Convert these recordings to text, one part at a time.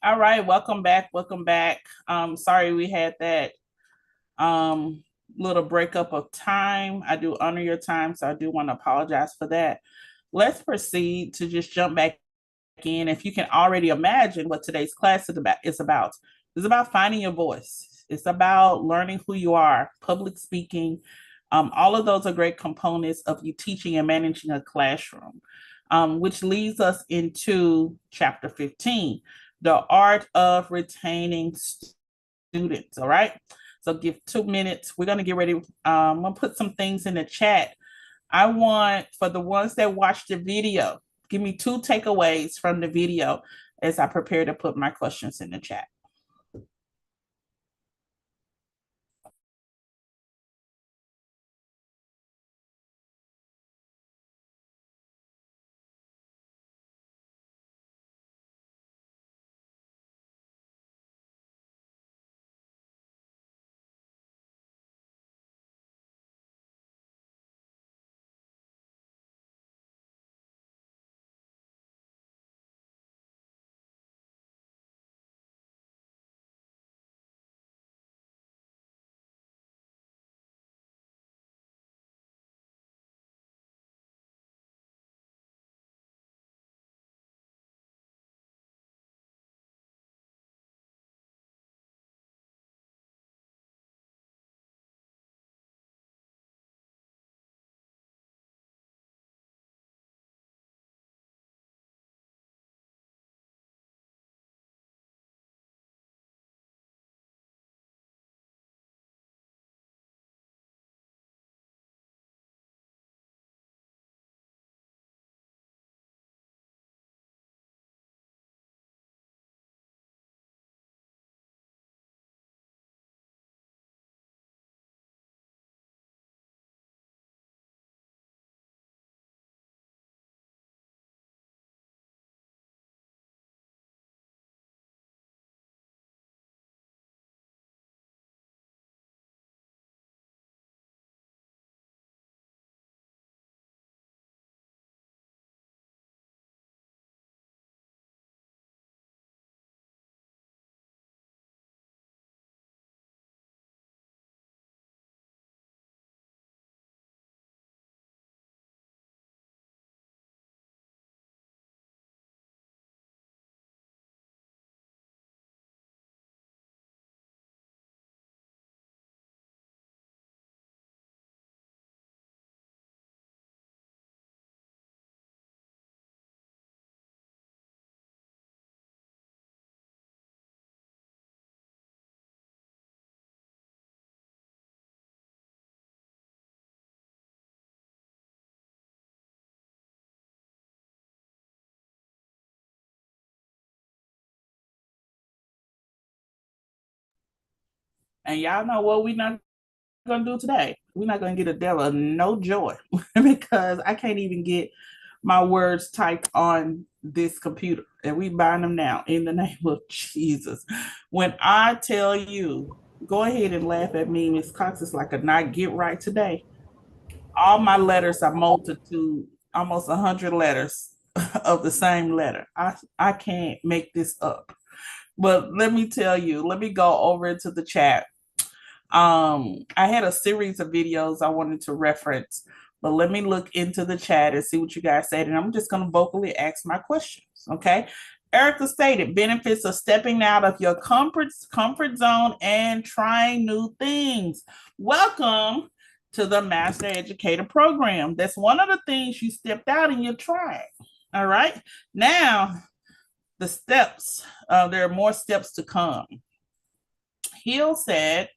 All right, welcome back. Welcome back. Sorry we had that um little breakup of time. I do honor your time, so I do want to apologize for that. Let's proceed to just jump back in. If you can already imagine what today's class is about finding your voice. It's about learning who you are, public speaking. All of those are great components of you teaching and managing a classroom, which leads us into chapter 15, the art of retaining students. All right. So give 2 minutes. We're going to get ready. I'm going to put some things in the chat. I want for the ones that watch the video, give me 2 takeaways from the video as I prepare to put my questions in the chat. And y'all know what we're not going to do today. We're not going to get a devil no joy because I can't even get my words typed on this computer. And we bind them now in the name of Jesus. When I tell you, go ahead and laugh at me, Miss Cox is like a not get right today. All my letters are molded to almost 100 letters of the same letter. I can't make this up. But let me tell you, let me go over into the chat. I had a series of videos I wanted to reference, but let me look into the chat and see what you guys said. And I'm just going to vocally ask my questions. Okay. Erica stated benefits of stepping out of your comfort zone and trying new things. Welcome to the Master Educator Program. That's one of the things you stepped out and you tried. All right. Now, the steps, there are more steps to come. Hill said,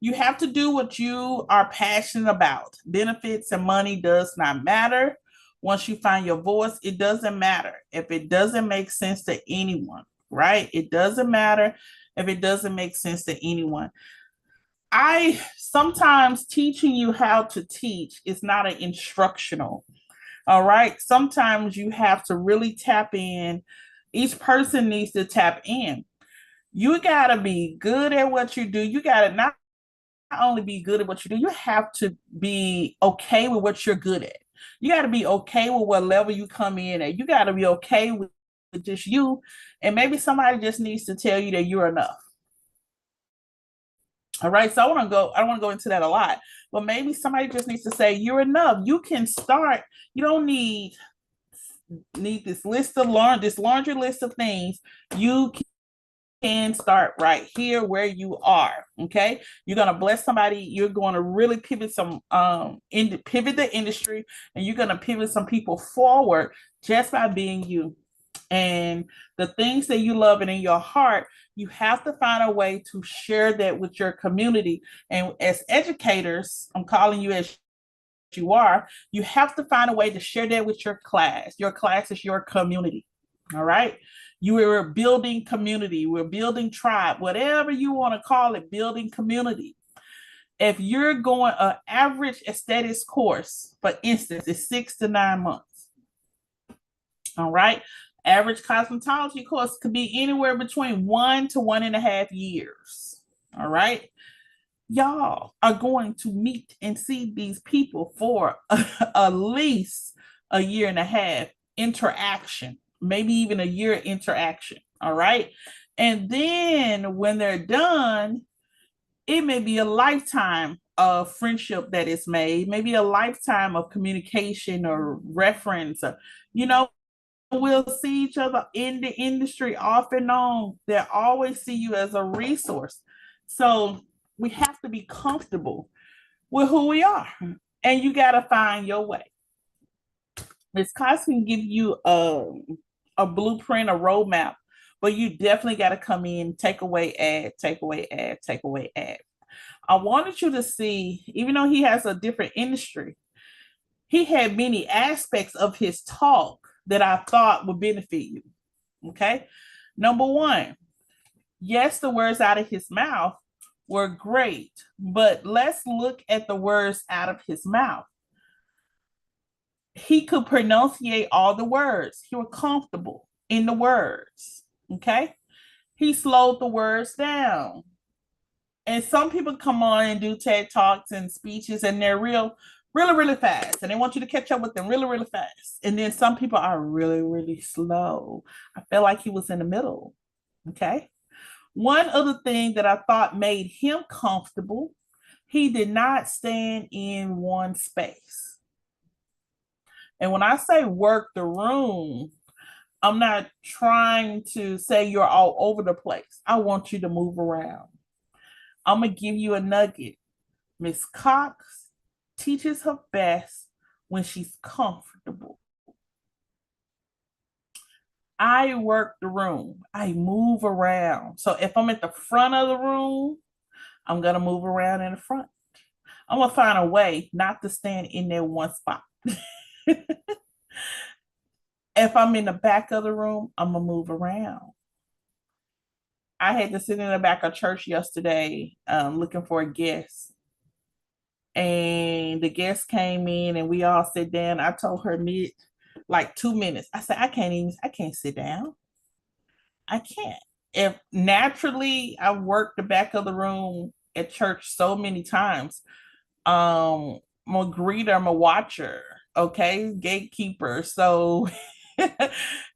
you have to do what you are passionate about. Benefits and money does not matter. Once you find your voice, it doesn't matter if it doesn't make sense to anyone, right? It doesn't matter if it doesn't make sense to anyone. I sometimes teaching you how to teach is not an instructional. All right. Sometimes you have to really tap in. Each person needs to tap in. You got to be good at what you do. You got to not only be good at what you do, you have to be okay with what you're good at. You got to be okay with what level you come in at. You got to be okay with just you, and maybe somebody just needs to tell you that you're enough. All right, so I don't want to go into that a lot, but maybe somebody just needs to say you're enough. You can start. You don't need this laundry list of things. You can start right here where you are. Okay, you're gonna bless somebody. You're going to really pivot pivot the industry, and you're gonna pivot some people forward just by being you. And the things that you love and in your heart, you have to find a way to share that with your community. And as educators, I'm calling you as you are, you have to find a way to share that with your class. Your class is your community. All right. You are building community. We're building tribe, whatever you want to call it, building community. If you're going an average aesthetics course, for instance, is 6 to 9 months. All right. Average cosmetology course could be anywhere between 1 to 1.5 years. All right. Y'all are going to meet and see these people for at least a year and a half interaction, maybe even a year interaction. All right. And then when they're done, it may be a lifetime of friendship that is made, maybe a lifetime of communication or reference. You know, we'll see each other in the industry off and on. They'll always see you as a resource. So we have to be comfortable with who we are, and you got to find your way. Ms. Cox can give you a blueprint, a roadmap, but you definitely got to come in, take away, add, take away, add, take away, add. I wanted you to see, even though he has a different industry, he had many aspects of his talk that I thought would benefit you. Okay. Number one, yes, the words out of his mouth were great, but let's look at the words out of his mouth. He could pronunciate all the words. He was comfortable in the words. Okay. He slowed the words down. And some people come on and do TED Talks and speeches, and they're really fast. And they want you to catch up with them really fast. And then some people are really slow. I felt like he was in the middle. Okay. One other thing that I thought made him comfortable, he did not stand in one space. And when I say work the room, I'm not trying to say you're all over the place. I want you to move around. I'm going to give you a nugget. Miss Cox teaches her best when she's comfortable. I work the room. I move around. So if I'm at the front of the room, I'm going to move around in the front. I'm going to find a way not to stand in there one spot. If I'm in the back of the room, I'm going to move around. I had to sit in the back of church yesterday looking for a guest. And the guest came in and we all sat down. I told her like 2 minutes. I said, I can't sit down. I can't. If naturally I worked the back of the room at church so many times, I'm a greeter, I'm a watcher, okay, gatekeeper. So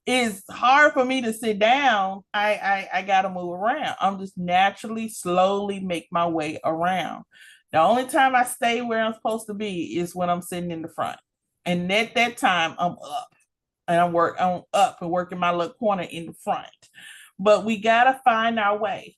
it's hard for me to sit down. I gotta move around. I'm just naturally slowly make my way around. The only time I stay where I'm supposed to be is when I'm sitting in the front. And at that time I'm up and I'm up and working my little corner in the front. But we gotta find our way.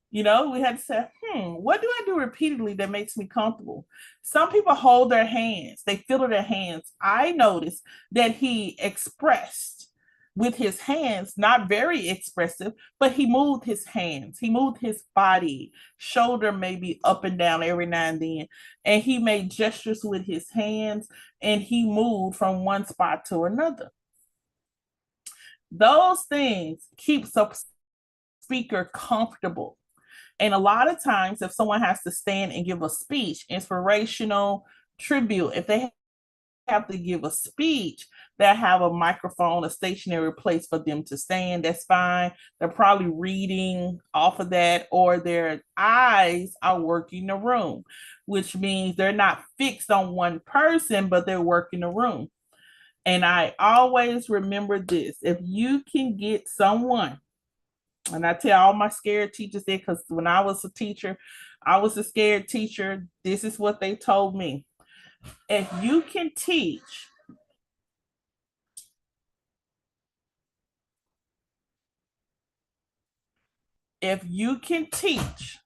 You know, we had to say, what do I do repeatedly that makes me comfortable? Some people hold their hands, they fiddle their hands. I noticed that he expressed with his hands, not very expressive, but he moved his hands, he moved his body, shoulder maybe up and down every now and then. And he made gestures with his hands and he moved from one spot to another. Those things keep the speaker comfortable. And a lot of times, if someone has to stand and give a speech, inspirational tribute, if they have to give a speech, they have a microphone, a stationary place for them to stand. That's fine. They're probably reading off of that, or their eyes are working the room, which means they're not fixed on one person, but they're working the room. And I always remember this: if you can get someone, and I tell all my scared teachers that, because when I was a teacher, I was a scared teacher. This is what they told me. If you can teach, if you can teach,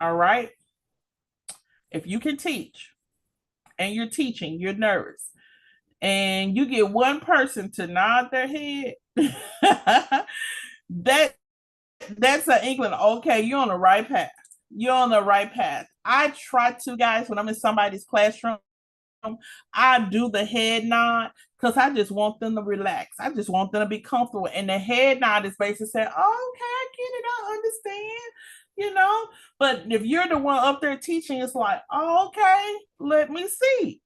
all right, if you can teach and you're teaching, you're nervous, and you get one person to nod their head, that that's an inkling. Okay, you're on the right path. You're on the right path. I try to, guys, when I'm in somebody's classroom, I do the head nod because I just want them to relax. I just want them to be comfortable. And the head nod is basically saying, oh, okay, I get it, I understand, you know. But if you're the one up there teaching, it's like, oh, okay, let me see.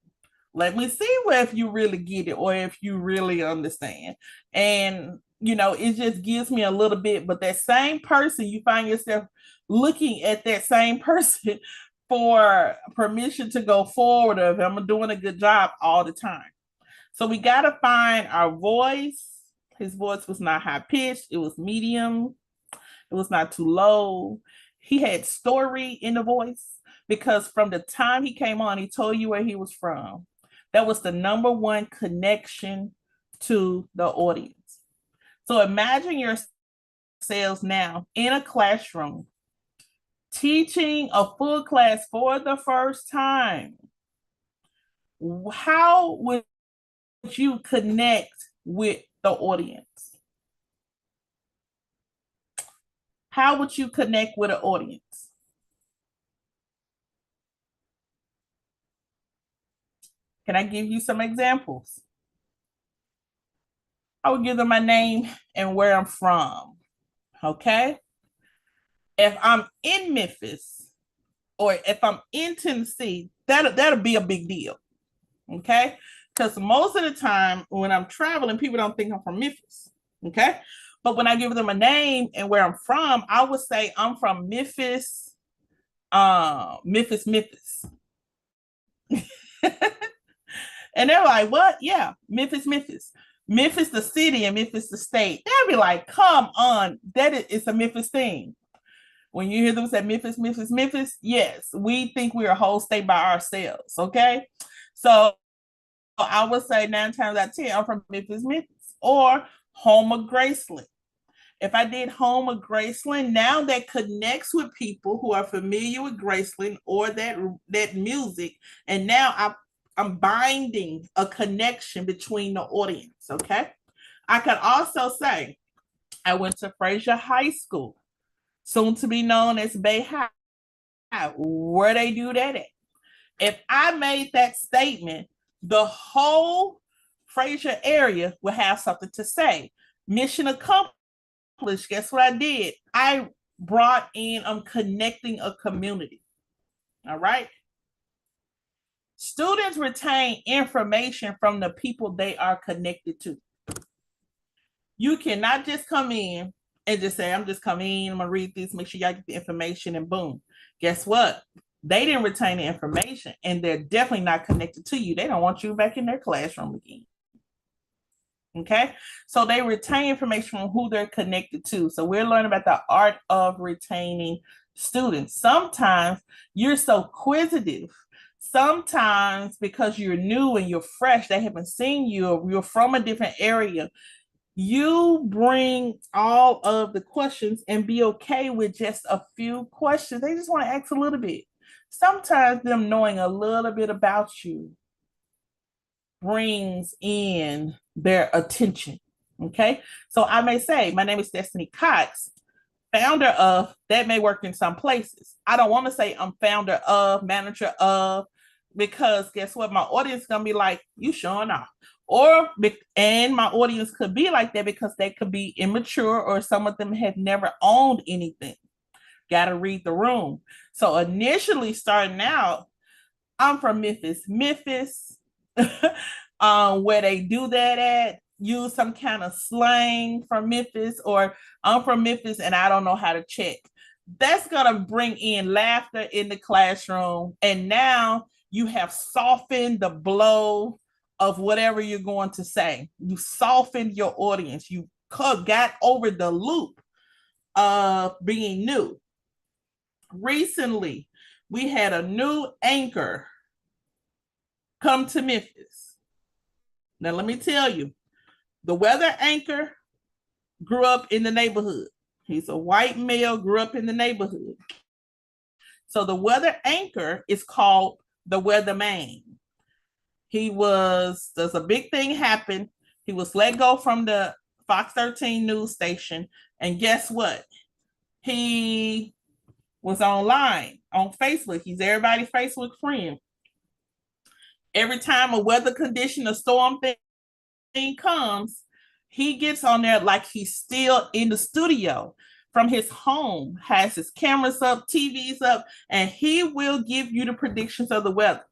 Let me see if you really get it or if you really understand. And, you know, it just gives me a little bit, but that same person, you find yourself looking at that same person for permission to go forward of I'm doing a good job all the time. So we got to find our voice. His voice was not high pitched, it was medium, it was not too low. He had story in the voice because from the time he came on, he told you where he was from. That was the number one connection to the audience. So imagine yourselves now in a classroom teaching a full class for the first time. How would you connect with the audience? How would you connect with an audience? Can I give you some examples? I would give them my name and where I'm from. Okay. If I'm in Memphis or if I'm in Tennessee, that'll be a big deal. Okay. Because most of the time when I'm traveling, people don't think I'm from Memphis. Okay. But when I give them a name and where I'm from, I would say I'm from Memphis, Memphis. And they're like, what? Yeah, Memphis. Memphis, the city, and Memphis, the state. They'll be like, come on, it's a Memphis thing. When you hear them say Memphis, yes, we think we're a whole state by ourselves. Okay. So I would say 9 times out of 10, I'm from Memphis, or home of Graceland. If I did home of Graceland, now that connects with people who are familiar with Graceland or that music, and now I'm binding a connection between the audience. Okay. I could also say I went to Fraser High School, soon to be known as Bay High. Where they do that at? If I made that statement, the whole Fraser area will have something to say. Mission accomplished. Guess what I did? I brought in, I'm connecting a community. All right. Students retain information from the people they are connected to. You cannot just come in and just say, I'm just coming in, I'm gonna read this, make sure y'all get the information, and boom. Guess what? They didn't retain the information and they're definitely not connected to you. They don't want you back in their classroom again. Okay, so they retain information from who they're connected to. So we're learning about the art of retaining students. Sometimes you're so inquisitive. Sometimes because you're new and you're fresh, they haven't seen you, or you're from a different area. You bring all of the questions and be okay with just a few questions. They just want to ask a little bit. Sometimes them knowing a little bit about you brings in their attention. Okay. So I may say, my name is Destiny Cox, founder of, that may work in some places. I don't want to say I'm founder of, manager of, because guess what? My audience is going to be like, you showing off. And my audience could be like that because they could be immature or some of them have never owned anything. Got to read the room. So initially starting out, I'm from Memphis, where they do that at, use some kind of slang from Memphis, or I'm from Memphis and I don't know how to check. That's going to bring in laughter in the classroom. And now you have softened the blow of whatever you're going to say. You softened your audience. You got over the loop of being new. Recently, we had a new anchor come to Memphis. Now, let me tell you, the weather anchor grew up in the neighborhood. He's a white male, grew up in the neighborhood. So the weather anchor is called the weatherman. There's a big thing happened. He was let go from the Fox 13 news station. And guess what? He was online on Facebook. He's everybody's Facebook friend. Every time a weather condition, a storm thing comes, he gets on there like he's still in the studio from his home, has his cameras up, TVs up, and he will give you the predictions of the weather.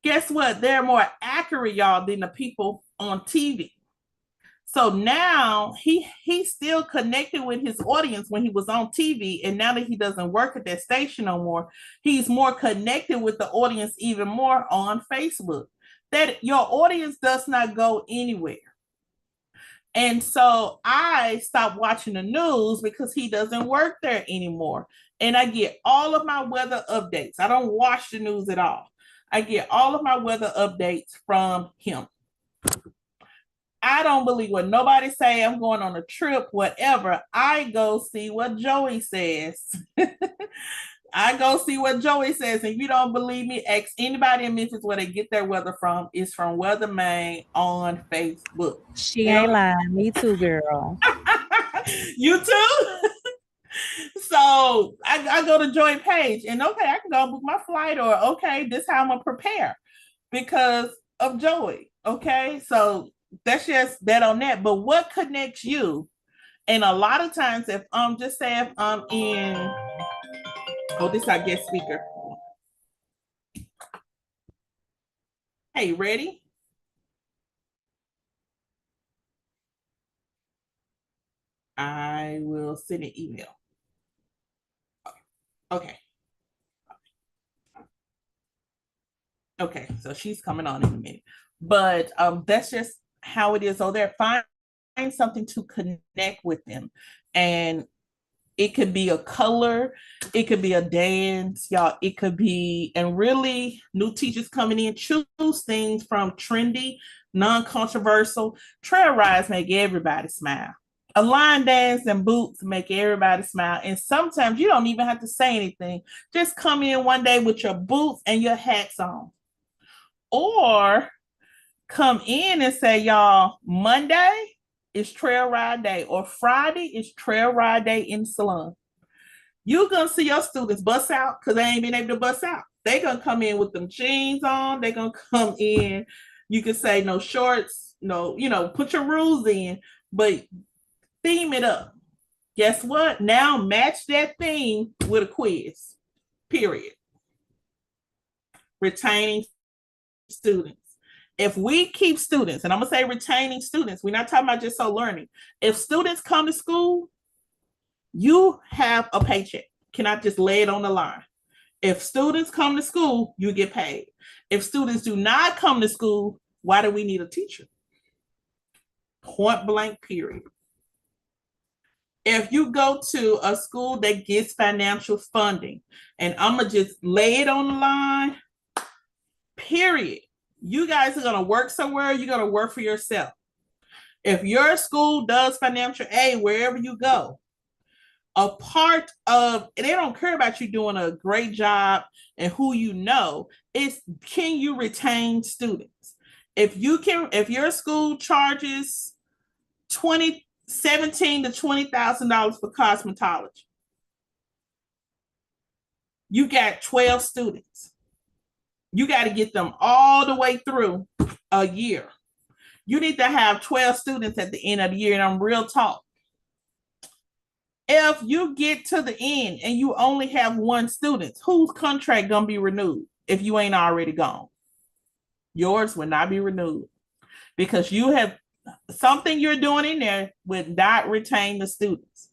Guess what? They're more accurate, y'all, than the people on TV. So now he's still connected with his audience when he was on TV. And now that he doesn't work at that station no more, he's more connected with the audience even more on Facebook. That your audience does not go anywhere. And so I stopped watching the news because he doesn't work there anymore. And I get all of my weather updates. I don't watch the news at all. I get all of my weather updates from him. I don't believe what nobody say. I'm going on a trip, whatever. I go see what Joey says. I go see what Joey says. And if you don't believe me, ask anybody in Memphis where they get their weather from. It's from Weatherman on Facebook. She ain't lying. Me too, girl. You too? So I go to Joy Page and okay, I can go book my flight or okay, this is how I'm gonna prepare because of Joey. Okay, so that's just that on that. But what connects you? And a lot of times, if just say if I'm in, this is our guest speaker. Hey, ready? I will send an email. Okay. Okay, so she's coming on in a minute. But that's just how it is. So they're find something to connect with them. And it could be a color, it could be a dance, y'all. It could be, and really new teachers coming in, choose things from trendy, non-controversial. Trail rides make everybody smile. A line dance and boots make everybody smile. And sometimes you don't even have to say anything. Just come in one day with your boots and your hats on. Or come in and say, y'all, Monday is trail ride day or Friday is trail ride day in the salon. You're going to see your students bust out because they ain't been able to bust out. They're going to come in with them jeans on. They're going to come in. You can say no shorts, no, put your rules in, but theme it up. Guess what? Now match that theme with a quiz, period. Retaining students. If we keep students, and I'm going to say retaining students, we're not talking about just so learning. If students come to school, you have a paycheck. Can I just lay it on the line? If students come to school, you get paid. If students do not come to school, why do we need a teacher? Point blank, period. If you go to a school that gets financial funding, and I'm going to just lay it on the line, period. You guys are going to work somewhere, you're going to work for yourself. If your school does financial aid wherever you go, a part of, they don't care about you doing a great job and who you know, is can you retain students? If your school charges $17,000 to $20,000 for cosmetology, you got 12 students. You got to get them all the way through a year. You need to have 12 students at the end of the year, and I'm real talk. If you get to the end and you only have one student, whose contract gonna be renewed if you ain't already gone? Yours will not be renewed because you have something you're doing in there would not retain the students.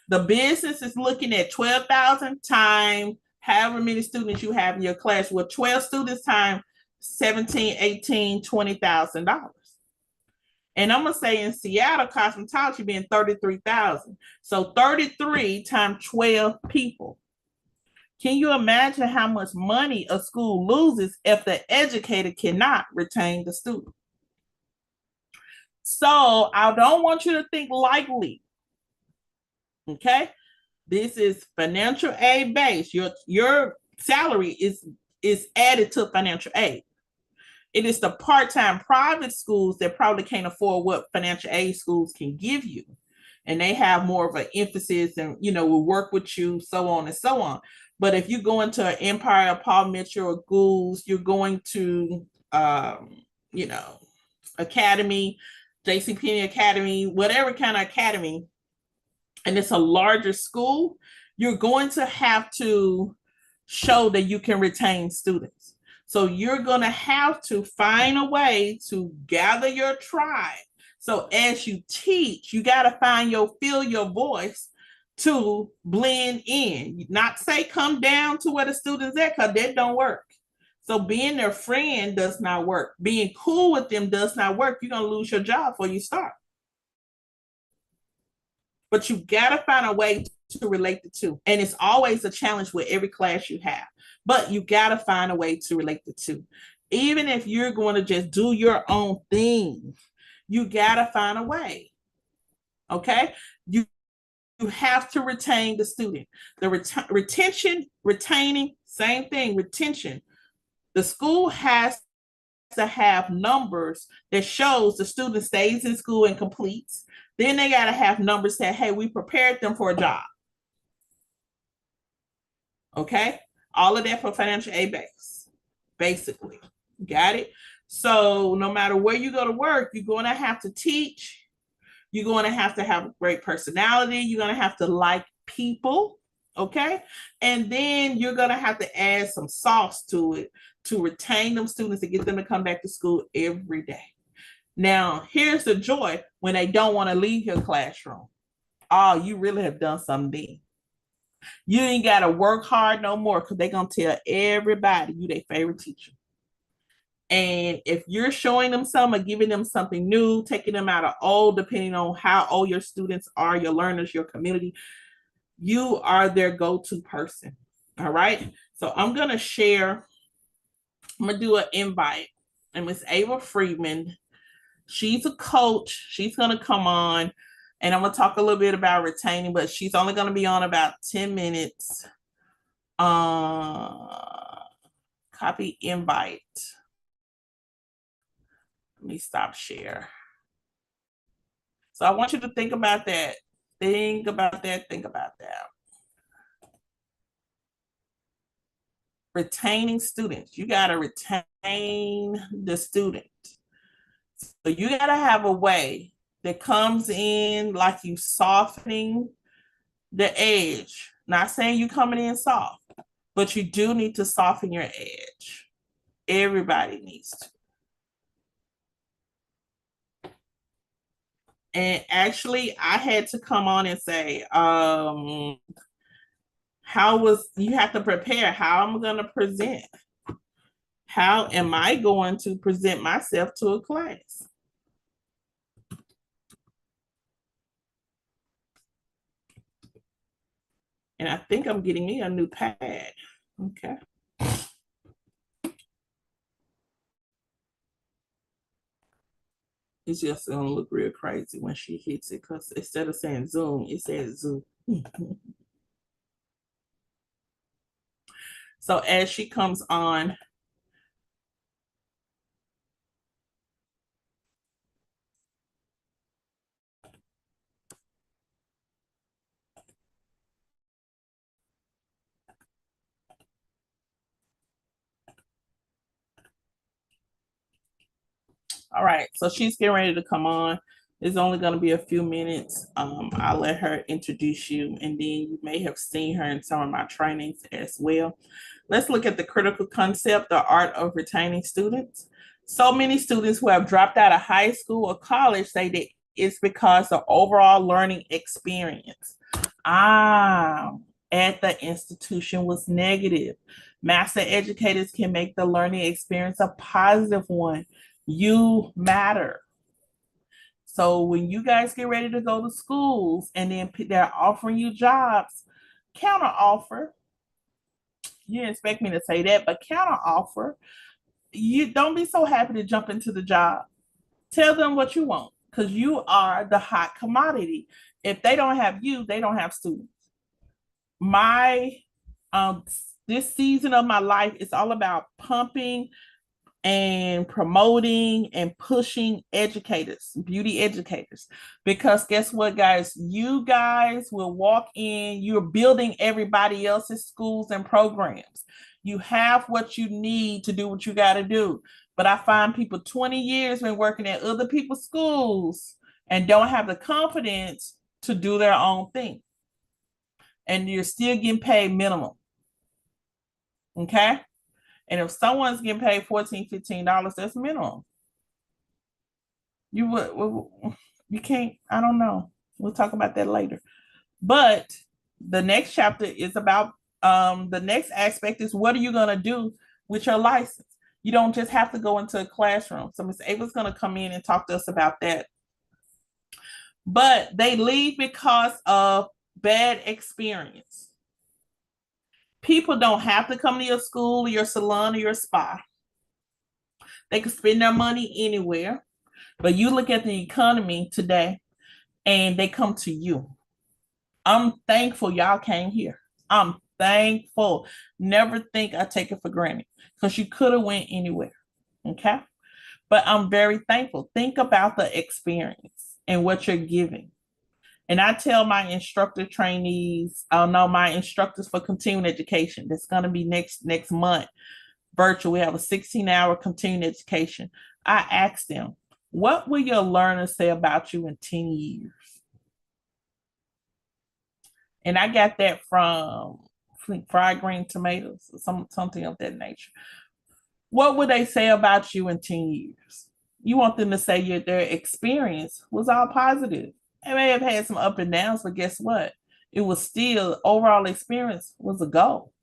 The business is looking at 12,000 times however many students you have in your class. With 12 students time, $17,000, $18,000, $20,000. And I'm gonna say in Seattle, cosmetology being 33,000. So 33 times 12 people. Can you imagine how much money a school loses if the educator cannot retain the student? So I don't want you to think lightly. Okay, this is financial aid based. Your salary is added to financial aid. It is the part-time private schools that probably can't afford what financial aid schools can give you. And they have more of an emphasis and, will work with you, so on and so on. But if you go into an Empire, Paul Mitchell, or Goulds, you're going to, Academy, JCPenney Academy, whatever kind of academy, and it's a larger school, you're going to have to show that you can retain students. So you're going to have to find a way to gather your tribe. So as you teach, you got to feel your voice to blend in. Not say come down to where the students at, because that don't work. So being their friend does not work. Being cool with them does not work. You're going to lose your job before you start. But you got to find a way to relate the two. And it's always a challenge with every class you have. But you got to find a way to relate the two. Even if you're going to just do your own thing, you got to find a way. Okay? You have to retain the student. The retaining, same thing, retention. The school has to have numbers that shows the student stays in school and completes. Then they got to have numbers that, hey, we prepared them for a job. Okay? All of that for financial aid base, basically. Got it? So no matter where you go to work, you're going to have to teach. You're going to have a great personality. You're going to have to like people. Okay? And then you're going to have to add some sauce to it to retain them students and get them to come back to school every day. Now, here's the joy when they don't want to leave your classroom. Oh, you really have done something big. You ain't got to work hard no more, because they're going to tell everybody you their favorite teacher. And if you're showing them something or giving them something new, taking them out of old, depending on how old your students are, your learners, your community, you are their go-to person. All right. So I'm going to share, I'm going to do an invite. And Miss Ava Friedman, she's a coach. She's going to come on and I'm going to talk a little bit about retaining, but she's only going to be on about 10 minutes. Copy invite. Let me stop share. So I want you to think about that. Think about that. Think about that. Retaining students. You got to retain the student. So you got to have a way that comes in like you softening the edge. Not saying you coming in soft, but you do need to soften your edge. Everybody needs to. And actually, I had to come on and say, you have to prepare how I'm going to present. How am I going to present myself to a class? And I think I'm getting me a new pad. Okay. It's just gonna look real crazy when she hits it, because instead of saying Zoom, it says Zoom. So as she comes on, all right, so she's getting ready to come on. It's only going to be a few minutes. I'll let her introduce you, and then you may have seen her in some of my trainings as well. Let's look at the critical concept, the art of retaining students. So many students who have dropped out of high school or college say that it's because of overall learning experience. at the institution was negative. Master educators can make the learning experience a positive one. You matter. So when you guys get ready to go to schools and then they're offering you jobs, counter offer. You didn't expect me to say that, but counter offer. You don't be so happy to jump into the job. Tell them what you want because you are the hot commodity. If they don't have you, they don't have students. My this season of my life is all about pumping and promoting and pushing educators, beauty educators. Because guess what, guys? You guys will walk in, you're building everybody else's schools and programs. You have what you need to do what you got to do. But I find people 20 years been working at other people's schools and don't have the confidence to do their own thing. And you're still getting paid minimum. Okay? And if someone's getting paid $14, $15, that's minimum. You can't, I don't know. We'll talk about that later. But the next chapter is about the next aspect is what are you going to do with your license? You don't just have to go into a classroom. So Ms. Ava's going to come in and talk to us about that. But they leave because of bad experience. People don't have to come to your school, your salon, or your spa. They can spend their money anywhere. But you look at the economy today and they come to you. I'm thankful y'all came here. I'm thankful. Never think I take it for granted because you could have went anywhere. Okay. But I'm very thankful. Think about the experience and what you're giving. And I tell my instructor trainees, my instructors for continuing education, that's going to be next month, virtual. We have a 16-hour continuing education. I ask them, what will your learners say about you in 10 years? And I got that from fried green tomatoes, something of that nature. What would they say about you in 10 years? You want them to say their experience was all positive. They may have had some up and downs, but guess what? It was still overall experience was a goal.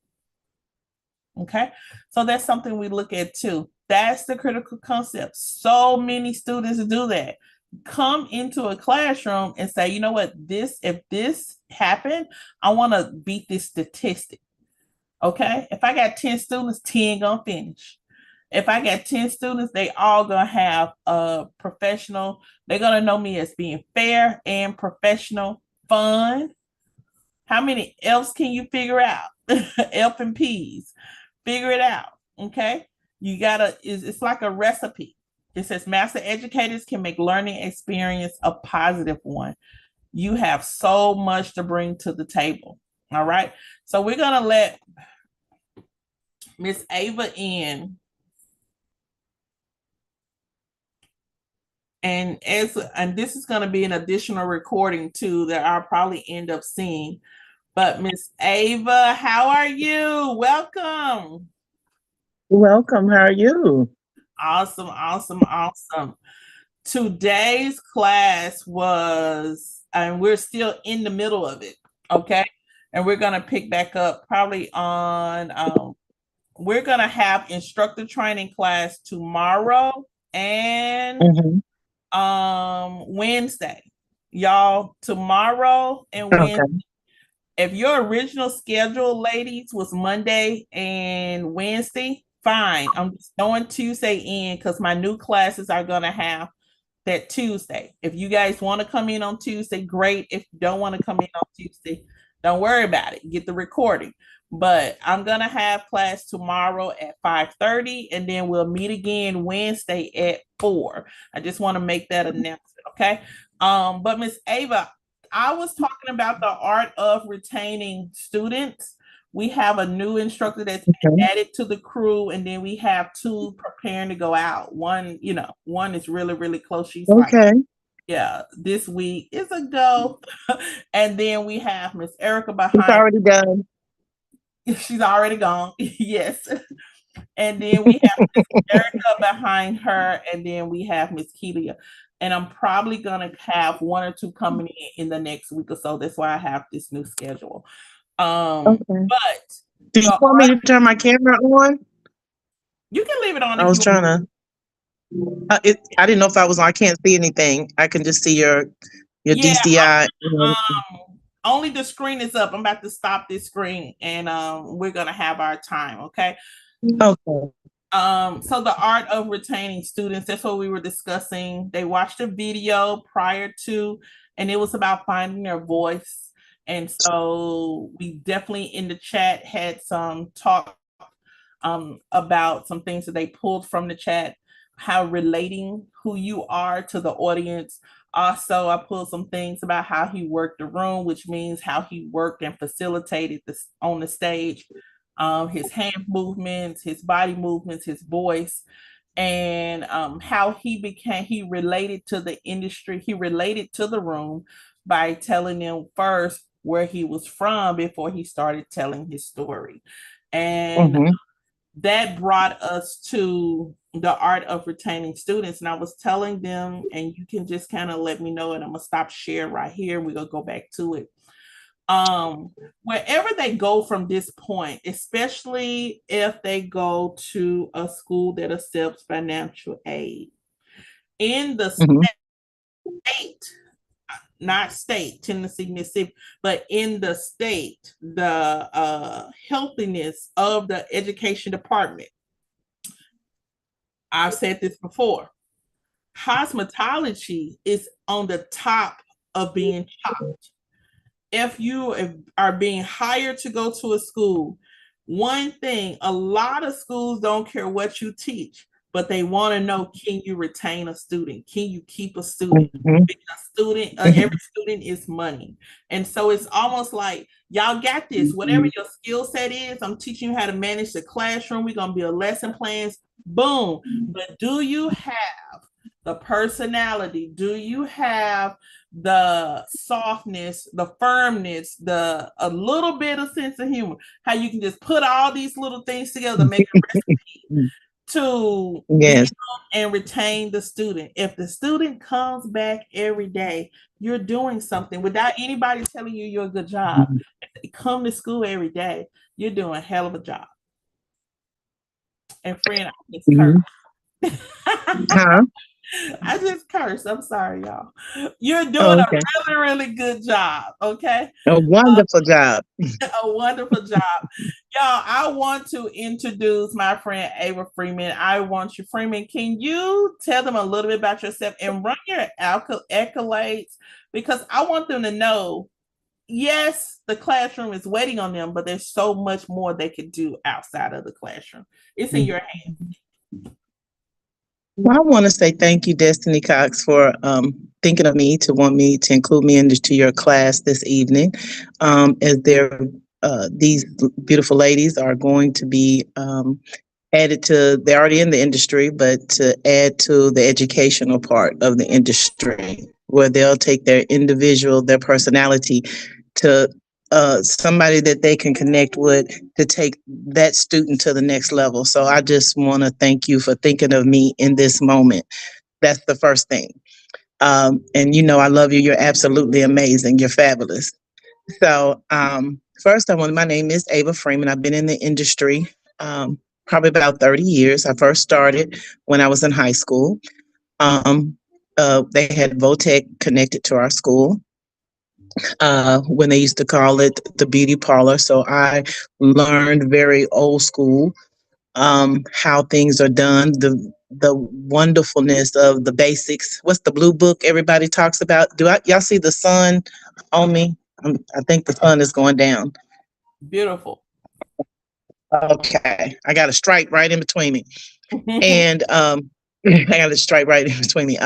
Okay. So that's something we look at too. That's the critical concept. So many students do that. Come into a classroom and say, you know what, if this happened, I want to beat this statistic. Okay. If I got 10 students, 10 gonna finish. If I got 10 students, they all gonna have a professional. They're gonna know me as being fair and professional, fun. How many F's can you figure out? F and P's. Figure it out. Okay. You gotta, it's like a recipe. It says master educators can make learning experience a positive one. You have so much to bring to the table. All right. So we're gonna let Miss Ava in. And this is going to be an additional recording too that I'll probably end up seeing. But Miss Ava, how are you? Welcome. Welcome. How are you? Awesome, awesome, awesome. Today's class was, and we're still in the middle of it, okay? And we're going to pick back up probably on, we're going to have instructor training class tomorrow and Wednesday. Y'all, tomorrow and Wednesday. Okay. If your original schedule, ladies, was Monday and Wednesday, fine. I'm just throwing Tuesday in because my new classes are going to have that Tuesday. If you guys want to come in on Tuesday, great. If you don't want to come in on Tuesday, don't worry about it. Get the recording. But I'm going to have class tomorrow at 5:30, and then we'll meet again Wednesday at 4. I just want to make that announcement, okay? But Miss Ava, I was talking about the art of retaining students. We have a new instructor that's added to the crew, and then we have 2 preparing to go out. One is really, really close. She's like, yeah, this week is a go. And then we have Miss Erica behind. It's already done. She's already gone. Yes. And then we have Miss Erica behind her, and then we have Miss Kelia. And I'm probably going to have 1 or 2 coming in the next week or so. That's why I have this new schedule. Okay. But Do you the want me to art, turn my camera on? you can leave it on I if was you want. trying to. I didn't know if I was on. I can't see anything. I can just see your Yeah, DCI. only the screen is up. I'm about to stop this screen and we're gonna have our time, okay? Okay. So the art of retaining students, that's what we were discussing. They watched a video prior to, and it was about finding their voice. And so we definitely in the chat had some talk about some things that they pulled from the chat, how relating who you are to the audience. Also, I pulled some things about how he worked the room, which means how he worked and facilitated this on the stage, his hand movements, his body movements, his voice, and how he related to the industry. He related to the room by telling them first where he was from before he started telling his story. And Mm-hmm. that brought us to the art of retaining students. And I was telling them, and you can just kind of let me know, and I'm gonna stop share right here. We're gonna go back to it. Wherever they go from this point, especially if they go to a school that accepts financial aid in the Mm-hmm. state, not state, Tennessee, Mississippi, but in the state, the healthiness of the education department. I've said this before. Cosmetology is on the top of being chopped. If you are being hired to go to a school, one thing, a lot of schools don't care what you teach, but they want to know, can you retain a student? Can you keep a student? Mm-hmm. Because every student is money. And so it's almost like, y'all got this. Whatever your skill set is, I'm teaching you how to manage the classroom. We're going to build lesson plans. Boom. But do you have the personality? Do you have the softness, the firmness, the a little bit of sense of humor? How you can just put all these little things together, make a recipe to Yes. build and retain the student. If the student comes back every day, you're doing something without anybody telling you you're a good job. If they come to school every day, you're doing a hell of a job. And friend, I just Mm-hmm. cursed. Huh? I just cursed. I'm sorry, y'all. You're doing Oh, a okay. really, really good job. Okay. A wonderful job. A wonderful job. Y'all, I want to introduce my friend Ava Freeman. I want you, Freeman, can you tell them a little bit about yourself and run your accolades? Because I want them to know, yes, the classroom is waiting on them, but there's so much more they could do outside of the classroom. It's in your hands. Well, I want to say thank you, Destiny Cox, for thinking of me to want me to include me into your class this evening. As these beautiful ladies are going to be added to, they're already in the industry, but to add to the educational part of the industry, where they'll take their personality to somebody that they can connect with to take that student to the next level. So I just want to thank you for thinking of me in this moment. That's the first thing. And I love you. You're absolutely amazing. You're fabulous. So first, my name is Ava Freeman. I've been in the industry probably about 30 years. I first started when I was in high school. Um, they had Votech connected to our school when they used to call it the beauty parlor. So I learned very old school how things are done, the wonderfulness of the basics. What's the blue book everybody talks about? Y'all see the sun on me? I think the sun is going down. Beautiful. Okay, I got a stripe right in between me, and I got a stripe right in between me.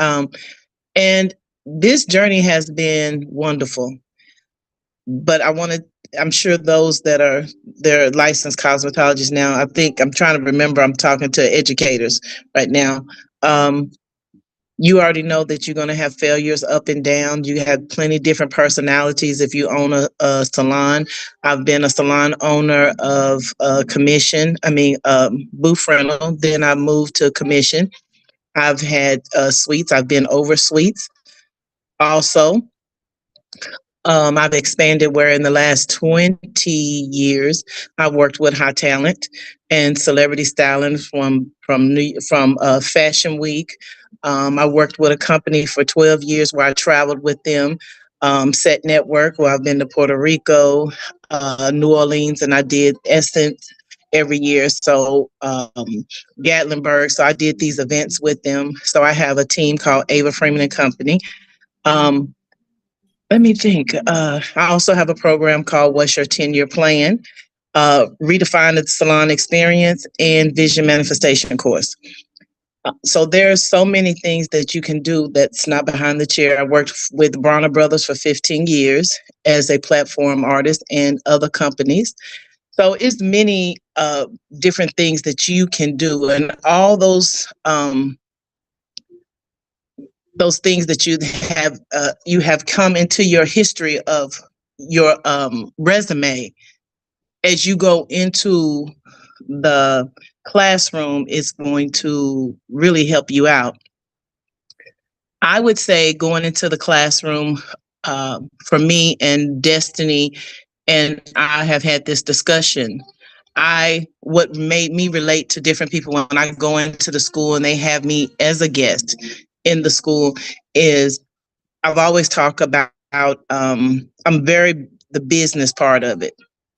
And this journey has been wonderful. But I'm sure those that are they're licensed cosmetologists now. I think I'm trying to remember. I'm talking to educators right now. Um, you already know that you're going to have failures up and down. You have plenty different personalities if you own a salon. I've been a salon owner of commission. Booth rental. Then I moved to commission. I've had suites. I've been over suites also. I've expanded where in the last 20 years I've worked with high talent and celebrity styling from Fashion Week. I worked with a company for 12 years where I traveled with them. Set Network, where I've been to Puerto Rico, New Orleans, and I did Essence every year. So Gatlinburg. So I did these events with them. So I have a team called Ava Freeman and Company. Um, Let me think. I also have a program called What's Your 10-Year Plan? Redefine the Salon Experience and Vision Manifestation course. So there's so many things that you can do that's not behind the chair. I worked with Bronner Brothers for 15 years as a platform artist and other companies. So it's many different things that you can do, and all those things that you have come into your history of your resume as you go into the classroom is going to really help you out. I would say going into the classroom for me and Destiny, and I have had this discussion. What made me relate to different people when I go into the school and they have me as a guest in the school is I've always talked about I'm very the business part of it.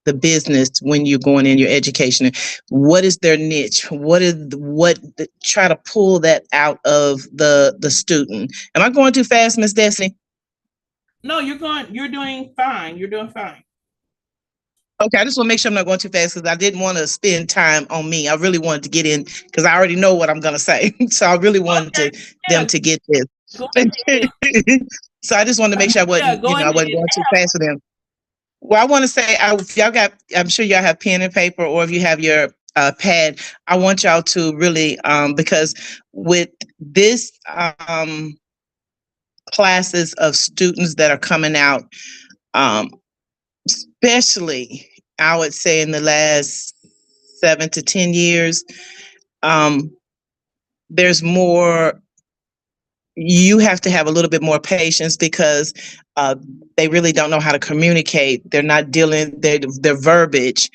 The business when you're going in your education. What is their niche? Try to pull that out of the student. Am I going too fast, Miss Destiny? No, you're doing fine. You're doing fine. Okay, I just want to make sure I'm not going too fast because I didn't want to spend time on me. I really wanted to get in because I already know what I'm going to say. So I really wanted them to get this. So I just wanted to make sure I wasn't going too fast for them. Well, I want to say, if y'all got, I'm sure y'all have pen and paper, or if you have your pad, I want y'all to really, because with this classes of students that are coming out, especially I would say in the last 7 to 10 years, there's more. You have to have a little bit more patience because they really don't know how to communicate. They're not dealing their verbiage.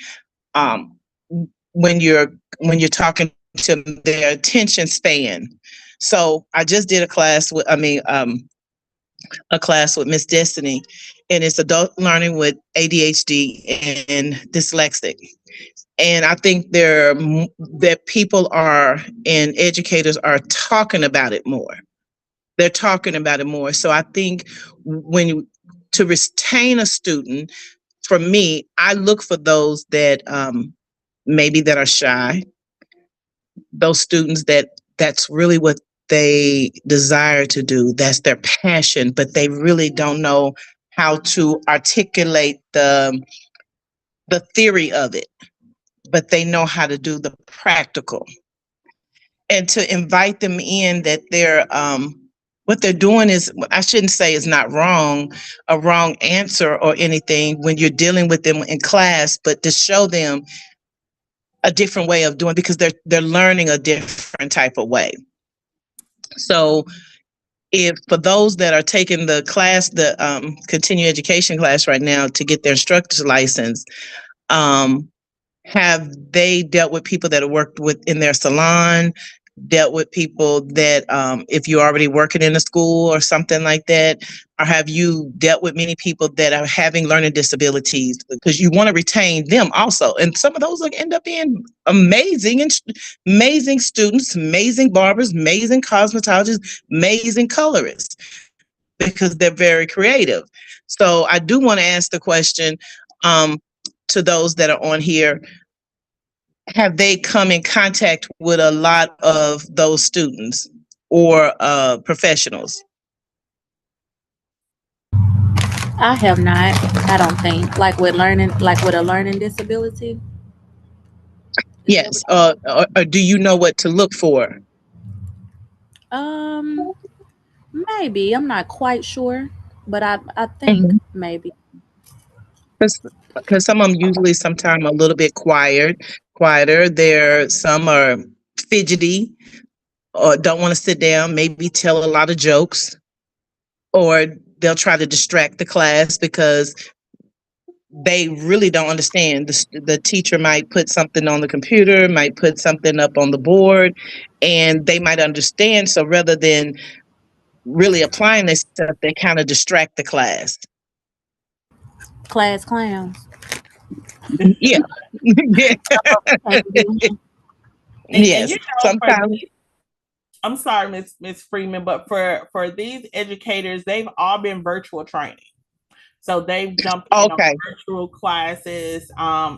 When you're talking to them, their attention span. So I just did a class with Miss Destiny, and it's adult learning with ADHD and dyslexic. And I think that people are and educators are talking about it more. They're talking about it more. So I think to retain a student, for me, I look for those that maybe that are shy, those students that's really what they desire to do. That's their passion, but they really don't know how to articulate the theory of it, but they know how to do the practical. And to invite them in that they're what they're doing is, I shouldn't say is not wrong, a wrong answer or anything when you're dealing with them in class, but to show them a different way of doing, because they're learning a different type of way. So if for those that are taking the class, the continuing education class right now to get their instructor's license, have they dealt with people that have worked with in their salon, dealt with people that if you're already working in a school or something like that, or have you dealt with many people that are having learning disabilities? Because you want to retain them also, and some of those will end up being amazing students, amazing barbers, amazing cosmetologists, amazing colorists, because they're very creative. So I do want to ask the question to those that are on here: have they come in contact with a lot of those students or professionals? I have not. I don't think like with a learning disability. Yes. Or do you know what to look for? Um, maybe I'm not quite sure, but I think Mhm. maybe. Because some of them usually sometimes a little bit quieter. Some are fidgety or don't want to sit down, maybe tell a lot of jokes, or they'll try to distract the class because they really don't understand. The teacher might put something on the computer, might put something up on the board, and they might understand. So rather than really applying this stuff, they kind of distract the class. Class clowns. Yeah. Yeah. And you Yes. know, Sometimes. I'm sorry, Miss Freeman, but for these educators, they've all been virtual training. So they've jumped in on Okay. virtual classes.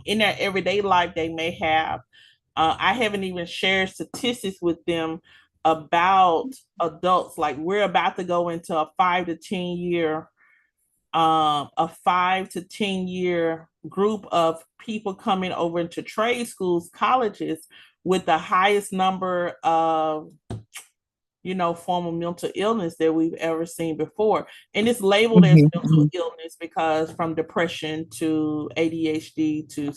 In their everyday life, they may have. I haven't even shared statistics with them about adults. Like we're about to go into a 5 to 10 year group of people coming over into trade schools, colleges, with the highest number of form of mental illness that we've ever seen before. And it's labeled as mental illness because from depression to ADHD to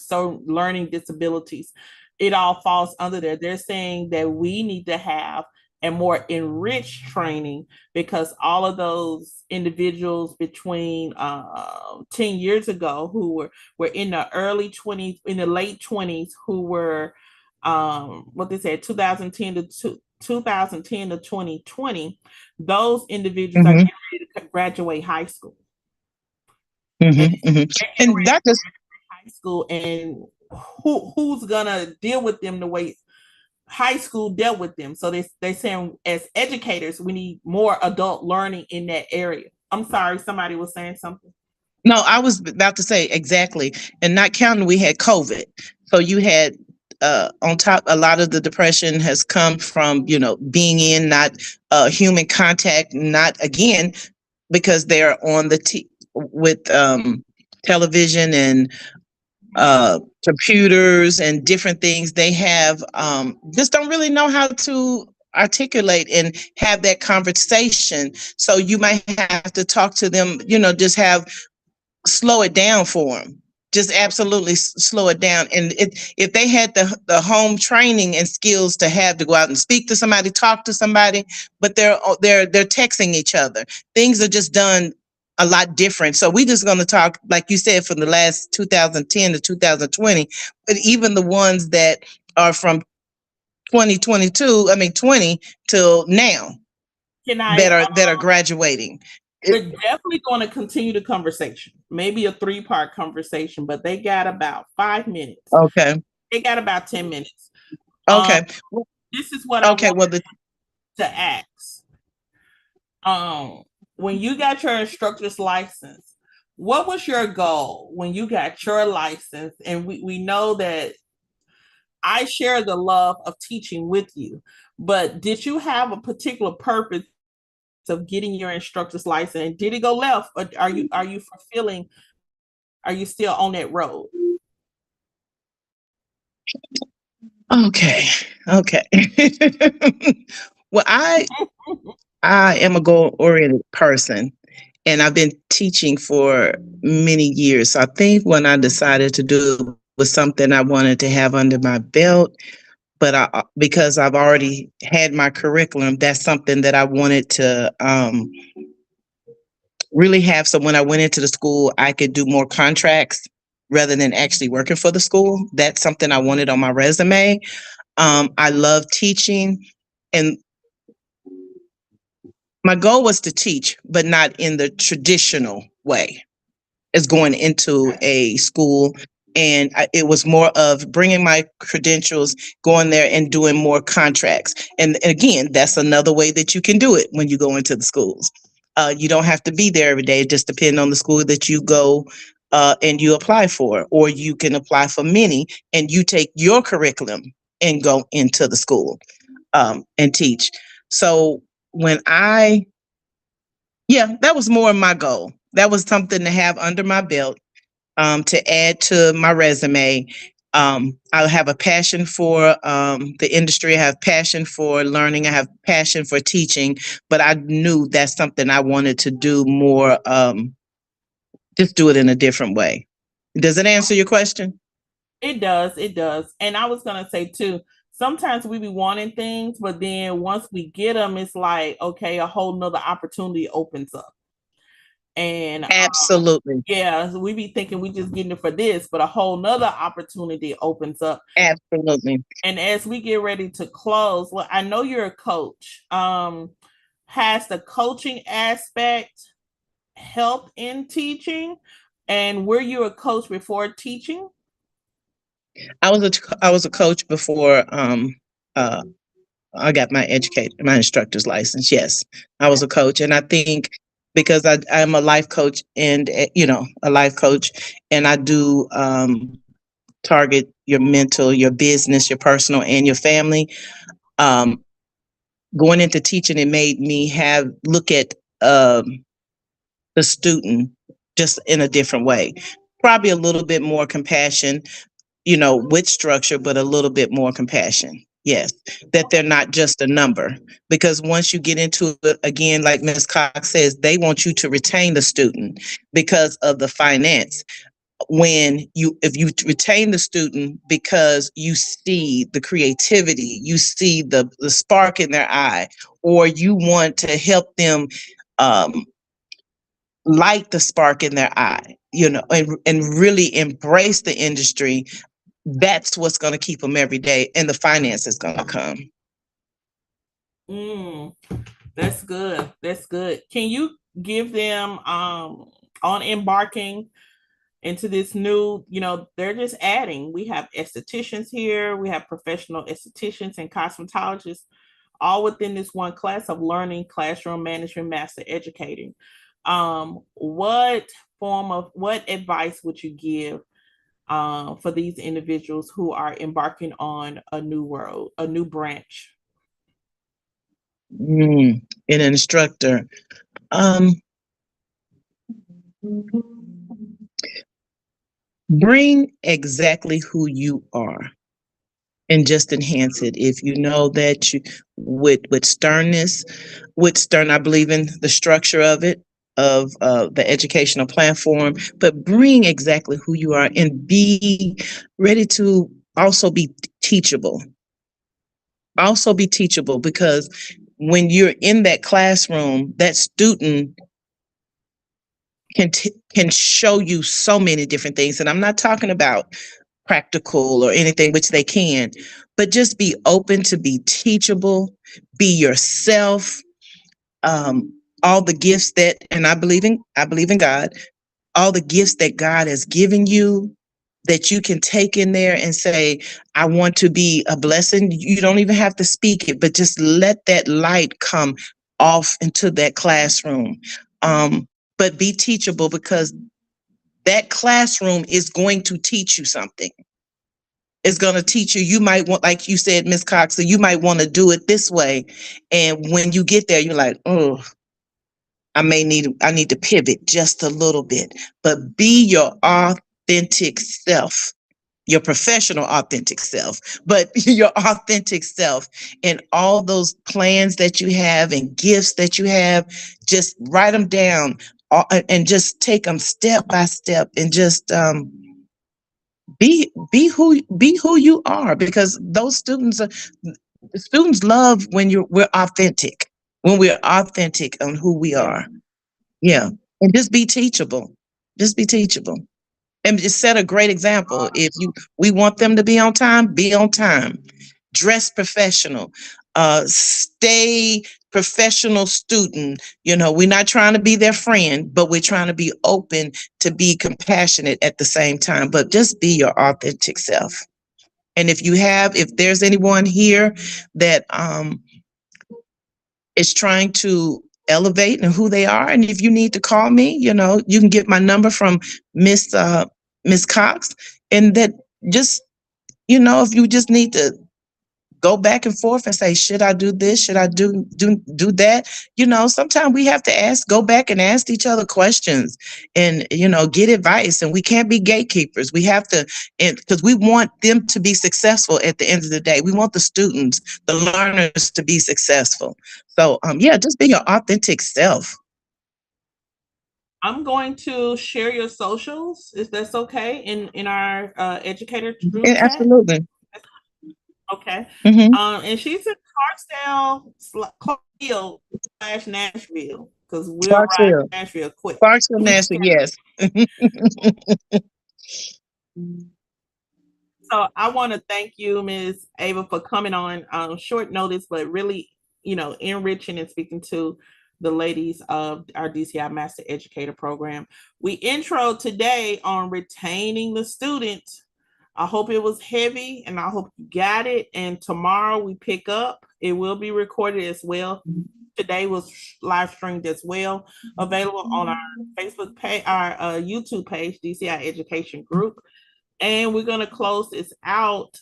learning disabilities, it all falls under there. They're saying that we need to have a more enriched training because all of those individuals between 10 years ago who were in the early 20s, in the late 20s, who were what they said 2010 to 2020, those individuals are getting ready to graduate high school. And that just high school, and who's gonna deal with them the way high school dealt with them? So they saying as educators, we need more adult learning in that area. I'm sorry, somebody was saying something. No, I was about to say exactly, and not counting we had COVID, so you had on top a lot of the depression has come from being in not human contact, not again because they're on with television and computers and different things. They have just don't really know how to articulate and have that conversation. So you might have to talk to them, just slow it down for them. Just absolutely slow it down. And if they had the home training and skills to have to go out and speak to somebody, talk to somebody, but they're texting each other. Things are just done a lot different. So we're just going to talk, like you said, from the last 2010 to 2020, but even the ones that are from 2022, 20 till now, that are graduating. We're definitely going to continue the conversation, maybe a 3-part conversation, but they got about 5 minutes. Okay. They got about 10 minutes. Okay. This is what I want to ask. When you got your instructor's license, what was your goal when you got your license? And we know that I share the love of teaching with you, but did you have a particular purpose of getting your instructor's license? And did it go left, or are you fulfilling? Are you still on that road? Okay. Well, I am a goal-oriented person, and I've been teaching for many years. So I think when I decided to do it was something I wanted to have under my belt, but because I've already had my curriculum, that's something that I wanted to really have. So when I went into the school, I could do more contracts rather than actually working for the school. That's something I wanted on my resume. I love teaching, and my goal was to teach, but not in the traditional way as going into a school. And it was more of bringing my credentials, going there and doing more contracts. And again, that's another way that you can do it when you go into the schools. You don't have to be there every day. It just depends on the school that you go and you apply for, or you can apply for many and you take your curriculum and go into the school and teach. So that was more my goal. That was something to have under my belt, to add to my resume. I have a passion for the industry. I have passion for learning. I have passion for teaching, but I knew that's something I wanted to do more, just do it in a different way. Does it answer your question? It does. And I was going to say too, sometimes we be wanting things, but then once we get them, it's like, okay, a whole nother opportunity opens up. And Absolutely. yeah, so we be thinking we just getting it for this, but a whole nother opportunity opens up. Absolutely. And as we get ready to close, well, I know you're a coach. Has the coaching aspect helped in teaching? And were you a coach before teaching? I was a coach before uh, I got my instructor's license. Yes, I was a coach, and I think because I'm a life coach and a life coach, and I do target your mental, your business, your personal, and your family. Um, Going into teaching, it made me have look at the student just in a different way, probably a little bit more compassion, with structure, but a little bit more compassion. Yes, that they're not just a number. Because once you get into it, again, like Ms. Cox says, they want you to retain the student because of the finance. If you retain the student because you see the creativity, you see the spark in their eye, or you want to help them um, light the spark in their eye, and really embrace the industry, that's what's going to keep them every day, and the finance is going to come. Mm, that's good. That's good. Can you give them on embarking into this new, they're just adding. We have estheticians here, we have professional estheticians and cosmetologists, all within this one class of learning classroom management master educating. What advice would you give for these individuals who are embarking on a new world, a new branch? An instructor. Bring exactly who you are and just enhance it. If you know that you with sternness, I believe in the structure of it, of the educational platform, but bring exactly who you are and be ready to also be teachable. Also be teachable, because when you're in that classroom, that student can show you so many different things. And I'm not talking about practical or anything, which they can, but just be open to be teachable, be yourself. All the gifts that, and I believe in God, all the gifts that God has given you, that you can take in there and say, I want to be a blessing. You don't even have to speak it, but just let that light come off into that classroom. But be teachable, because that classroom is going to teach you something. It's going to teach you. You might want, like you said, Miss Cox, so you might want to do it this way. And when you get there, you're like, oh, I need to pivot just a little bit. But be your authentic self, your professional authentic self, but your authentic self, and all those plans that you have and gifts that you have, just write them down, and just take them step by step, and just be who you are, because those students love when we're authentic, when we're authentic on who we are. Yeah. And just be teachable. Just be teachable. And just set a great example. If we want them to be on time, be on time. Dress professional. Stay professional student. We're not trying to be their friend, but we're trying to be open, to be compassionate at the same time. But just be your authentic self. And if there's anyone here that is trying to elevate and who they are, and if you need to call me, you can get my number from Miss Cox, and that just if you just need to go back and forth and say, should I do this? Should I do that? Sometimes we have to go back and ask each other questions, and get advice. And we can't be gatekeepers. We have to, because we want them to be successful at the end of the day. We want the students, the learners, to be successful. So yeah, just be your authentic self. I'm going to share your socials, if that's okay, in our educator group chat. Absolutely. Okay. Mm-hmm. And she's in Clarksdale/Nashville. because we'll ride Clarksville. to Nashville quick. Clarksville, Nashville, yes. So I want to thank you, Ms. Ava, for coming on short notice, but really, enriching and speaking to the ladies of our DCI Master Educator Program. We intro today on retaining the students. I hope it was heavy and I hope you got it. And tomorrow we pick up. It will be recorded as well. Today was live streamed as well, available on our Facebook page, our YouTube page, DCI Education Group. And we're going to close this out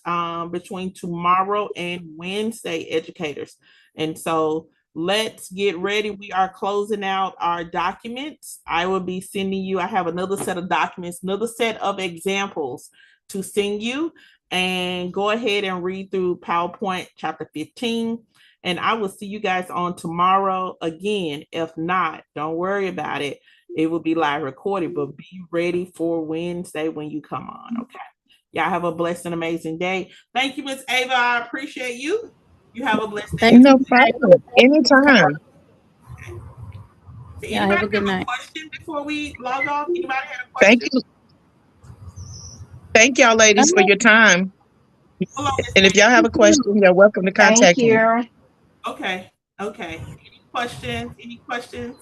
between tomorrow and Wednesday, educators. And so let's get ready. We are closing out our documents. I will be sending you, I have another set of documents, another set of examples to send you. And go ahead and read through PowerPoint chapter 15. And I will see you guys on tomorrow again. If not, don't worry about it. It will be live recorded, but be ready for Wednesday when you come on. Okay. Y'all have a blessed and amazing day. Thank you, Miss Ava. I appreciate you. You have a blessed day. No problem. Anytime. Yeah, have a good night. Question before we log off? Anybody have a Thank question? you. Thank y'all, ladies, for your time. And if y'all have a question, you're welcome to contact me. Okay. Okay. Any questions? Any questions?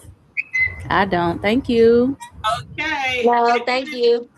I don't. Thank you. Okay. No, thank you.